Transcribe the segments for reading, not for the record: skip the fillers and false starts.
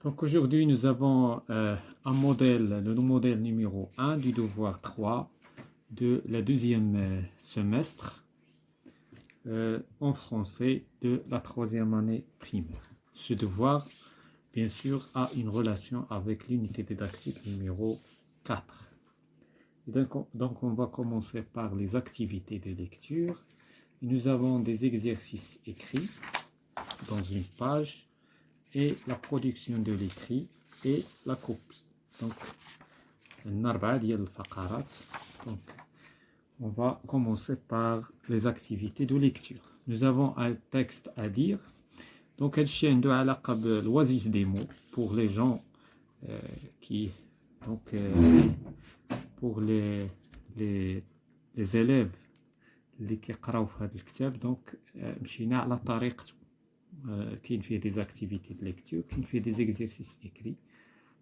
Donc aujourd'hui, nous avons un modèle, le modèle numéro 1 du devoir 3 de la deuxième semestre en français de la troisième année primaire. Ce devoir, bien sûr, a une relation avec l'unité didactique numéro 4. Donc on va commencer par les activités de lecture. Nous avons des exercices écrits dans une page et la production de l'écrit et la copie. Donc, on va commencer par les activités de lecture. Nous avons un texte à dire. Donc, l'oasis des mots pour les gens qui... Donc, pour les élèves اللي كيقراو في هذا الكتاب دونك مشينا على طريقته كاين فيه des activités de lecture, كاين فيه des exercices écrits,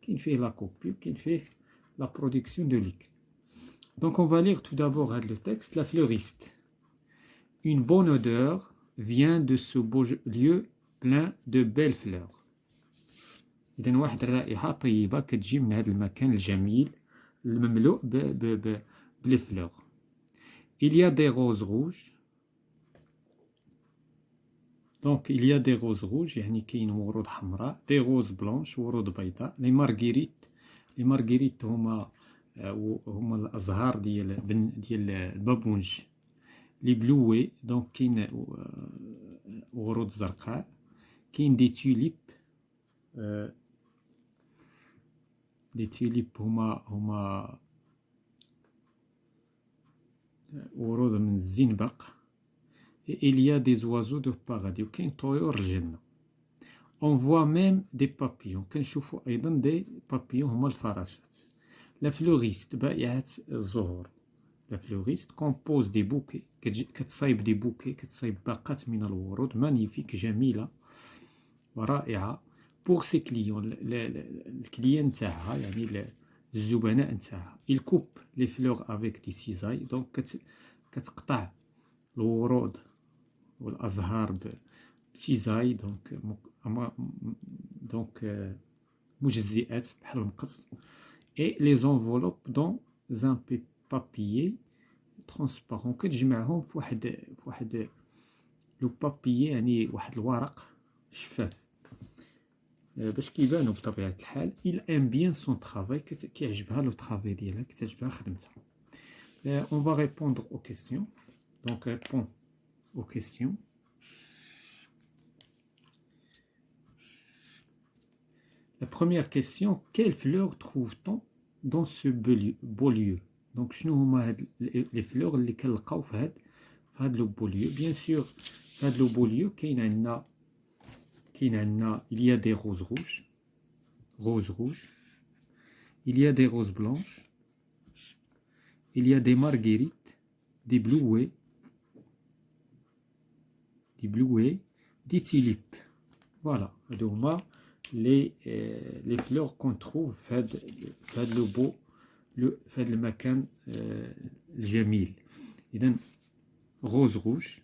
كاين فيه la copie, كاين فيه la production de l'écrit. Donc on va lire tout d'abord le texte. La fleuriste. Une bonne odeur vient de ce beau lieu plein de belles fleurs. إذن واحد الرائحة طيبة كتجي من هذا المكان الجميل المملوء بالفلور. Il y a des roses rouges. Donc, il y a des roses rouges, يعني كاين ورود حمراء. Des roses blanches, ورود بيضاء. Les marguerites. Les marguerites هما الأزهار ديال البابونج. Les bluets. Donc, كاين ورود زرقاء. كاين des tulipes. Les tulipes هما ورود من الزنبق. Et il y a des oiseaux de paradis. وكاين طيور الجنة. On voit même des papillons. كنشوفوا أيضا des papillons هما الفراشات. La fleuriste بائعة الزهور. La fleuriste compose des bouquets. كتصايب des bouquets. كتصايب باقات من الورود magnifique جميلة ورائعة. Pour ses clients. الكليان نتاعها يعني الزبناء نتاعها. Il coupe les fleurs avec des cisailles. Donc كتقطع الورود والأزهار بسيزاي دونك مجزئات بحال المقص. et les enveloppes dans un papier transparent. كتجمعهم في واحد لو بابيي يعني واحد الورق شفاف باش كيبانوا بطبيعة الحال. il aime bien son travail. كيعجبها لو طرافاي ديالها كتعجبها خدمتها. on va répondre aux questions. Donc répond aux questions. La première question, quelles fleurs trouve-t-on dans ce beau lieu? Donc, شنو هما les fleurs اللي كنلقاو في هاد le beau lieu? Bien sûr, في هاد le beau lieu كاين عندنا il y a des roses rouges. Il y a des roses blanches. Il y a des marguerites, des bluets, des tulipes. Voilà, هادو هما les fleurs qu'on trouve في هاد le beau في هاد المكان الجميل. إذن rose rouge.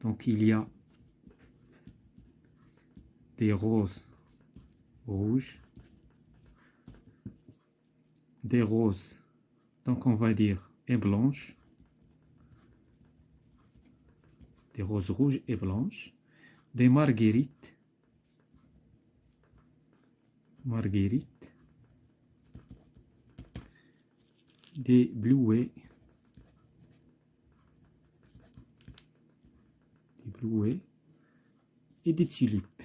Donc il y a des roses rouges, des roses, donc on va dire et blanches, des roses rouges et blanches, des marguerites, des bluets, et des tulipes.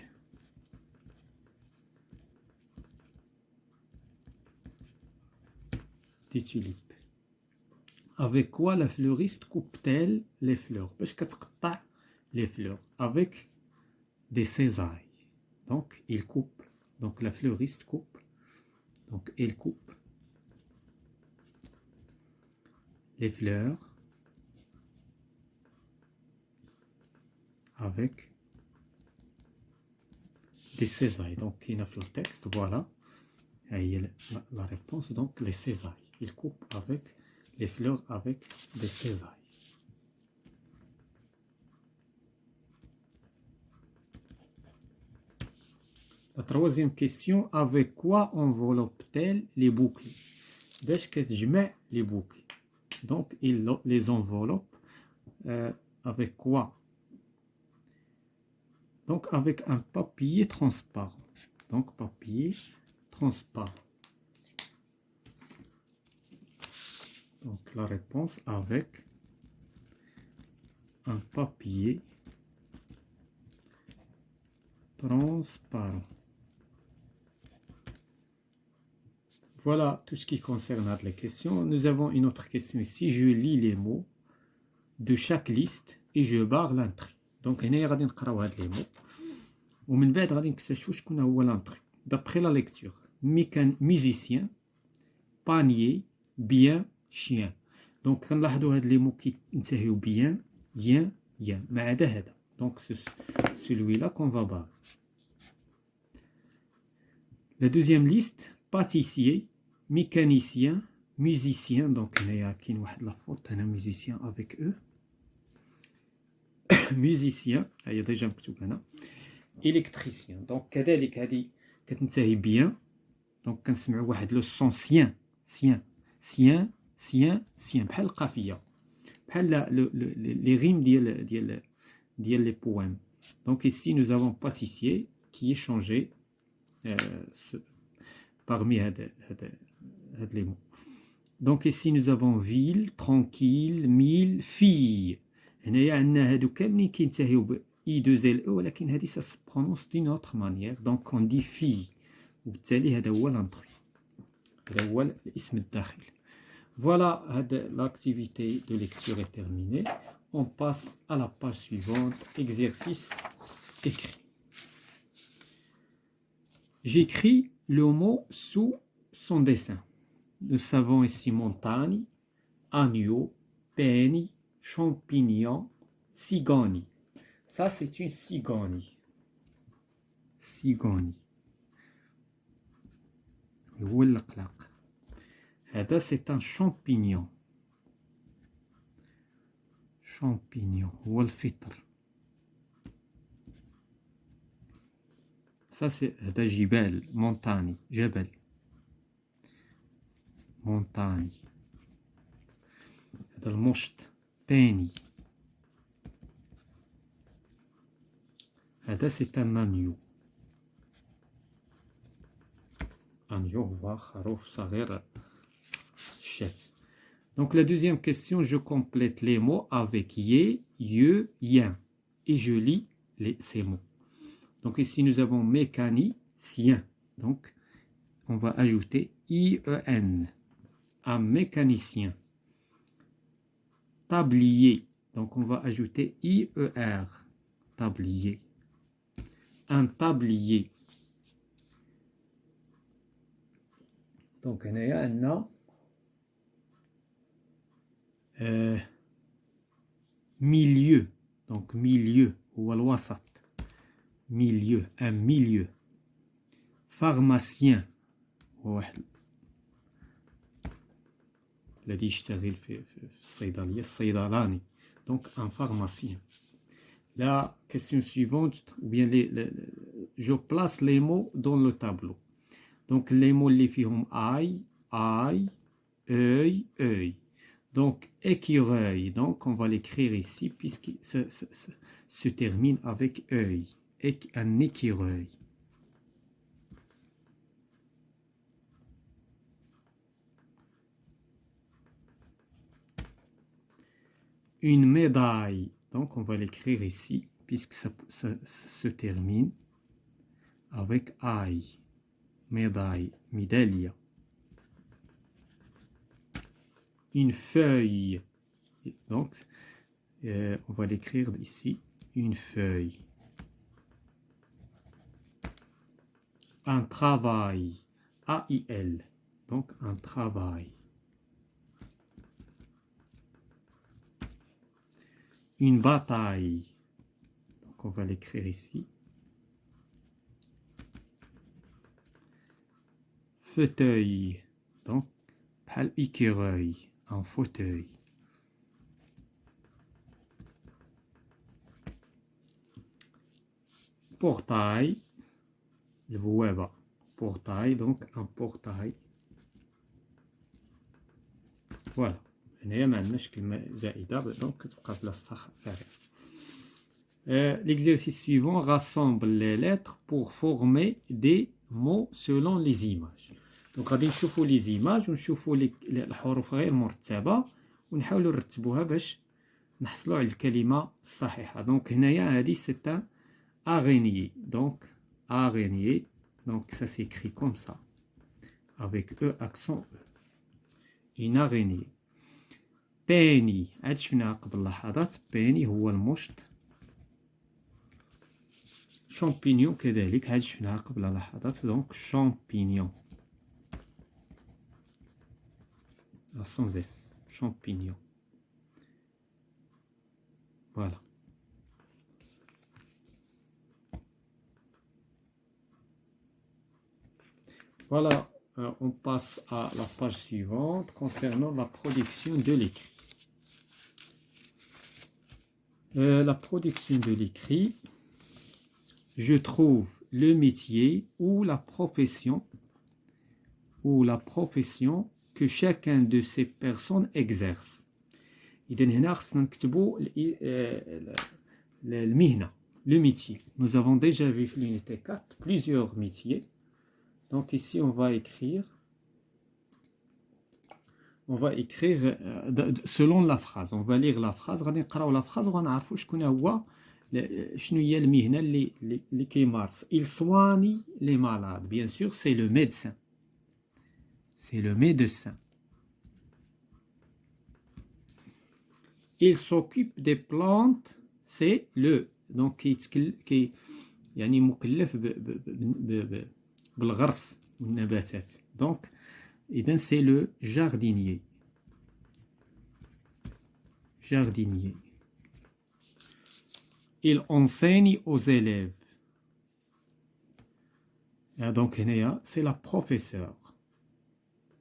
Avec quoi la fleuriste coupe-t-elle les fleurs? باش كتقطع les fleurs? Avec des cisailles. Donc il coupe. Donc la fleuriste coupe. Donc elle coupe les fleurs avec des cisailles. Donc il a fait le texte, voilà. Et la réponse, donc les cisailles. Il coupe avec les fleurs avec des cisailles. La troisième question, avec quoi enveloppe-t-elle les bouquets? باش كتجمع les bouquets. Donc, il les enveloppe avec quoi? Donc, avec un papier transparent. Donc, papier transparent. Donc, la réponse avec un papier transparent. Voilà tout ce qui concerne les questions. Nous avons une autre question ici. Je lis les mots de chaque liste et je barre l'entrée. Donc, هنا غادي نقراو هاد les mots. ومن بعد غادي نكتشفوا شكون هو l'entrée. D'après la lecture. Musicien, panier, bien, chien. Donc, كنلاحظوا هاد les mots كينتهيو bien, yen, yen. ما عدا هذا. Donc, c'est celui-là qu'on va barrer. La deuxième liste, pâtissier, mécanicien, musicien. Donc, il y a la faute, un musicien avec eux. Musicien, il y a déjà un électricien. Donc, كذلك هذه كتنتهي bien. Donc, كنسمعوا واحد le son sien, sien, sien, sien, sien. بحال القافية. بحال les rimes ديال les poèmes. Donc, ici, nous avons pâtissier qui est changé parmi les mots. Donc ici nous avons ville, tranquille, mille, fille. هنايا عندنا هادو كاملين كينتهيو ب اي 2 ال او ولكن هذه ça se prononce d'une autre manière. Donc on dit fille. وبالتالي هذا هو l'entrée. هذا هو الاسم الداخل. Voilà, l'activité de lecture est terminée. On passe à la page suivante, exercice écrit. J'écris le mot sous son dessin. Nous savons ici montagne, agneau, penny, champignon, cigogne. Ça, c'est une cigogne. Cigogne. C'est un champignon. Champignon. Ça, c'est jibel, montagne, jebel. Montagne. هذا المشط باني. هذا c'est un agneau. Agneau هو خروف صغير شات. Donc la deuxième question, je complète les mots avec ye, ye, yen et je lis ces mots. Donc ici nous avons mécanicien. Donc on va ajouter ien. Un mécanicien. Tablier. Donc on va ajouter IER. Tablier. Un tablier. Donc on a milieu. Donc milieu. Ou al-wasat. Milieu. Un milieu. Pharmacien. الذي يشتغل في الصيدلية الصيدلاني. Donc un pharmacien. La question suivante, ou bien je place les mots dans le tableau. Donc les mots les fihom aïe, aïe, œil, œil. Donc écureuil. Donc on va l'écrire ici puisqu'il se termine avec œil. Un écureuil. Une médaille. Donc, on va l'écrire ici, puisque ça se termine avec aïe. Médaille, médaille. Une feuille. Donc, on va l'écrire ici, une feuille. Un travail. A-I-L. Donc, un travail. Une bataille. Donc on va l'écrire ici. Fauteuil. Donc, bhal écureuil. Un fauteuil. Portail. البوابة portail, donc un portail. Voilà. هنايا ما عندناش كلمة زائدة دونك كتبقى بلاصتها فارغة. L'exercice suivant rassemble les lettres pour former des mots selon les images. Donc غادي نشوفوا les images ونشوفوا الحروف غير مرتبة ونحاولوا نرتبوها باش نحصلوا على الكلمة الصحيحة. دونك هنايا هادي c'est un araignée. Donc araignée. Donc ça s'écrit comme ça avec E accent E. Une araignée. باني عاد شفناها قبل لحظات. باني هو المشط. شامبينيون كذلك عاد شفناها قبل لحظات. دونك شامبينيون sans S. Champignon. Voilà. Voilà, on passe à la page suivante concernant la production de l'écrit. La production de l'écrit, je trouve le métier ou la profession que chacun de ces personnes exerce. إذا هنا خصنا نكتبوا المهنة, le métier. Nous avons déjà vu l'unité 4 plusieurs métiers. Donc ici on va écrire selon la phrase. On va lire la phrase, غادي نقراو la phrase وغنعرفوا شكون هو شنو هي المهنة اللي كيمارس. Il soigne les malades. Bien sûr, c'est le médecin. C'est le médecin. Il s'occupe des plantes. C'est le. Donc يعني مكلف بالغرس والنباتات. Donc إذن c'est le jardinier. Jardinier. Il enseigne aux élèves. Et donc هنايا c'est la professeure.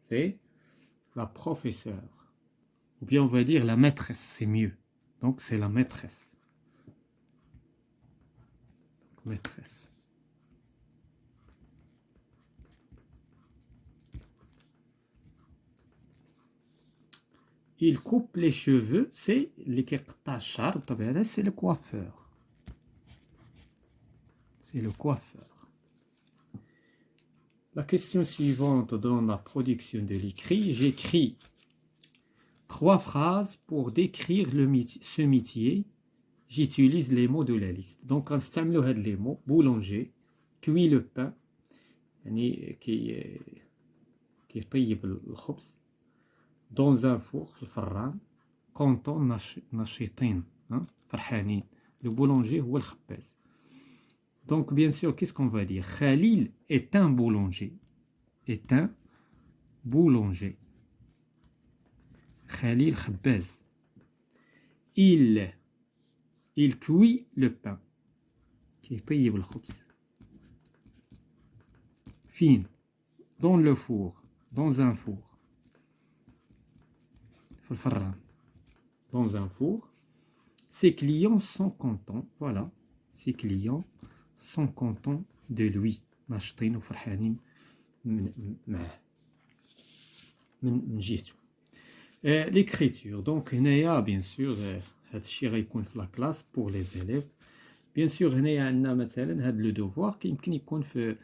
C'est la professeure. Ou bien on va dire la maîtresse, c'est mieux. Donc c'est la maîtresse. Maîtresse. Il coupe les cheveux, c'est les كيقطع الشعر بطبيعة الحال, c'est le coiffeur. C'est le coiffeur. La question suivante dans la production de l'écrit, j'écris 3 phrases pour décrire ce métier. J'utilise les mots de la liste. Donc, غنستعملوا هاد les mots. Boulanger, cuit le pain, يعني كيطيب الخبز. Dans un four, في الفران. Content, نشيطين, فرحانين. Le boulanger هو الخباز. Donc, bien sûr, qu'est-ce qu'on va dire? Khalil est un boulanger. Est un boulanger. Khalil خباز. Il cuit le pain. كيطيب الخبز. Fine. Dans le four. Dans un four. في الفران. Dans un four. Ses clients sont contents. Voilà. Ses clients sont contents de lui. ناشطين وفرحانين معاه. من جهته. L'écriture. Donc هنايا bien sûr هذا الشيء غيكون في لا كلاس pour les élèves. Bien sûr هنايا عندنا مثلا هذا لو دوفوار كيمكن يكون في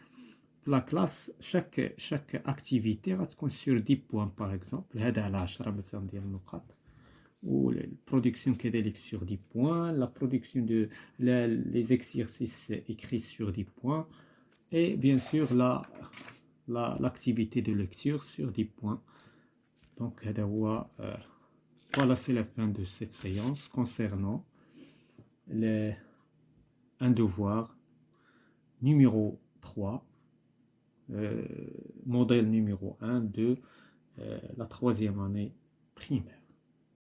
لا كلاس chaque activité غتكون sur 10 points par exemple. هذا على 10 مثلا ديال النقاط. Ou la production كذلك sur 10 points, la production de les exercices écrits sur 10 points et bien sûr l'activité de lecture sur 10 points. Donc voilà, c'est la fin de cette séance concernant un devoir numéro 3, modèle numéro 1 de la 3e année primaire.